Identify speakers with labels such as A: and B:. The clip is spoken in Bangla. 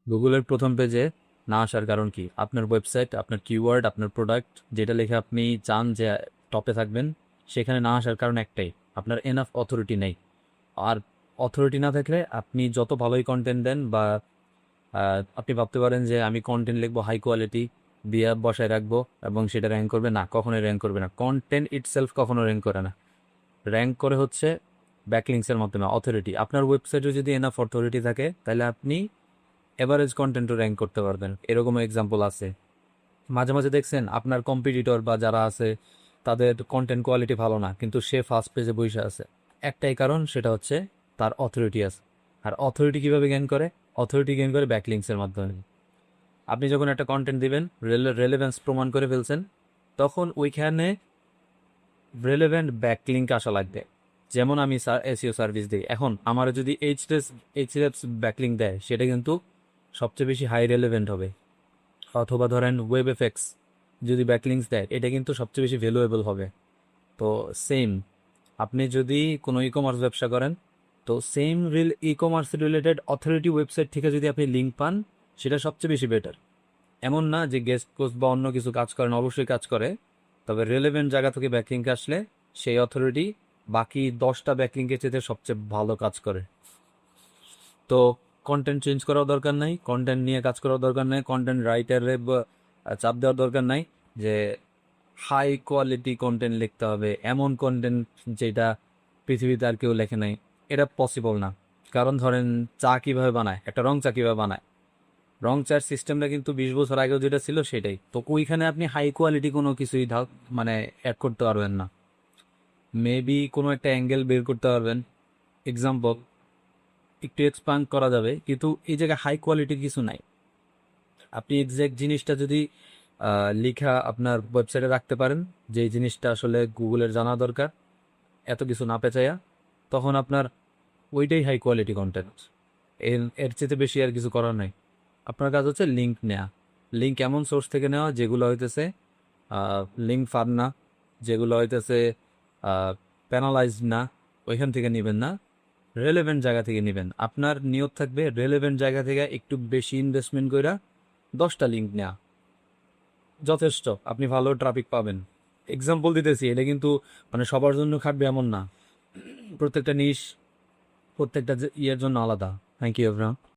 A: গুগলের প্রথম পেজে না আসার কারণ কি? আপনার ওয়েবসাইট, আপনার কিওয়ার্ড, আপনার প্রোডাক্ট যেটা লিখে আপনি চান যে টপে থাকবেন, সেখানে না আসার কারণ একটাই, আপনার এনাফ অথরিটি নেই। আর অথরিটি না থাকলে আপনি যত ভালোই কন্টেন্ট দেন বা আপনি ভাবতে পারেন যে আমি কন্টেন্ট লিখবো হাই কোয়ালিটি দিয়ে বসায় রাখবো এবং সেটা র্যাঙ্ক করবে, না, কখনোই র্যাঙ্ক করবে না। কন্টেন্ট ইটসেলফ কখনো র্যাঙ্ক করে না। র্যাঙ্ক করে হচ্ছে ব্যাকলিংসের মাধ্যমে অথরিটি। আপনার ওয়েবসাইটে যদি এনাফ অথরিটি থাকে তাহলে আপনি এভারেজ কন্টেন্টও র্যাঙ্ক করতে পারবেন। এরকমও এক্সাম্পল আছে। মাঝে মাঝে দেখছেন আপনার কম্পিটিটর বা যারা আছে তাদের কন্টেন্ট কোয়ালিটি ভালো না, কিন্তু সে ফার্স্ট পেজে বসে আছে। একটাই কারণ, সেটা হচ্ছে তার অথরিটি আছে। আর অথরিটি কিভাবে গেইন করে? অথরিটি গেইন করে ব্যাকলিংসের মাধ্যমে। আপনি যখন একটা কন্টেন্ট দিবেন, রেলেভেন্স প্রমাণ করে ফেলছেন, তখন ওইখানে রেলেভেন্ট ব্যাকলিঙ্ক আসা লাগবে। যেমন আমি এসইও সার্ভিস দিই, এখন আমার যদি এইচরেফস ব্যাকলিঙ্ক দেয়, সেটা কিন্তু সবচেয়ে বেশি হাই রেলেভেন্ট হবে। অথবা ধরেন ওয়েব এফেক্টস যদি ব্যাকলিংস দেয়, এটা কিন্তু সবচেয়ে বেশি ভ্যালুয়েবল হবে। তো সেম, আপনি যদি কোনো ই কমার্স ব্যবসা করেন, তো same e commerce related authority website থেকে যদি আপনি লিঙ্ক পান, সেটা সবচেয়ে বেশি বেটার। এমন না যে গেস্ট পোস্ট বা অন্য কিছু কাজ করেন, অবশ্যই কাজ করে, তবে রেলেভেন্ট জায়গা থেকে ব্যাকলিঙ্ক আসলে সেই অথরিটি বাকি 10টা ব্যাকলিঙ্কের চেয়ে সবচেয়ে ভালো কাজ করে। তো কন্টেন্ট চেঞ্জ করার দরকার নাই, কন্টেন্ট নিয়ে কাজ করার দরকার নাই, কন্টেন্ট রাইটারে চাপ দেওয়ার দরকার নাই যে হাই কোয়ালিটি কন্টেন্ট লিখতে হবে, এমন কন্টেন্ট যেটা পৃথিবীতে আর কেউ লেখে নাই। এটা পসিবল না। কারণ ধরেন চা কিভাবে বানায়, একটা রং চা কিভাবে বানায়, রং চার সিস্টেমটা কিন্তু 20 বছর আগেও যেটা ছিল সেটাই। তো ওইখানে আপনি হাই কোয়ালিটি কোনো কিছুই মানে অ্যাড করতে পারবেন না। মেবি কোনো একটা অ্যাঙ্গেল বের করতে পারবেন, এক্সাম্পল একটু এক্সপান্ড করা যাবে, কিন্তু এই জায়গায় হাই কোয়ালিটির কিছু নাই। আপনি এক্সাক্ট জিনিসটা যদি লিখা আপনার ওয়েবসাইটে রাখতে পারেন, যে এই জিনিসটা আসলে গুগলের জানা দরকার, এত কিছু না পেঁচাইয়া, তখন আপনার ওইটাই হাই কোয়ালিটি কন্টেন্ট। এর এর চেয়ে বেশি আর কিছু করার নাই। আপনার কাজ হচ্ছে লিঙ্ক নেওয়া। লিঙ্ক এমন সোর্স থেকে নেওয়া যেগুলো হইতেছে লিঙ্ক ফার্ম না, যেগুলো হইতেছে প্যানালাইজড না, ওইখান থেকে নেবেন না, রেলেভেন্ট জায়গা থেকে নেবেন। আপনার নিয়ত থাকবে রেলেভেন্ট জায়গা থেকে একটু বেশি ইনভেস্টমেন্ট করে 10টা লিঙ্ক নেওয়া যথেষ্ট, আপনি ভালো ট্রাফিক পাবেন। এক্সাম্পল দিতেছি, এটা কিন্তু মানে সবার জন্য খাটবে এমন না। প্রত্যেকটা নিশ, প্রত্যেকটা ইয়ের জন্য আলাদা। Thank you everyone.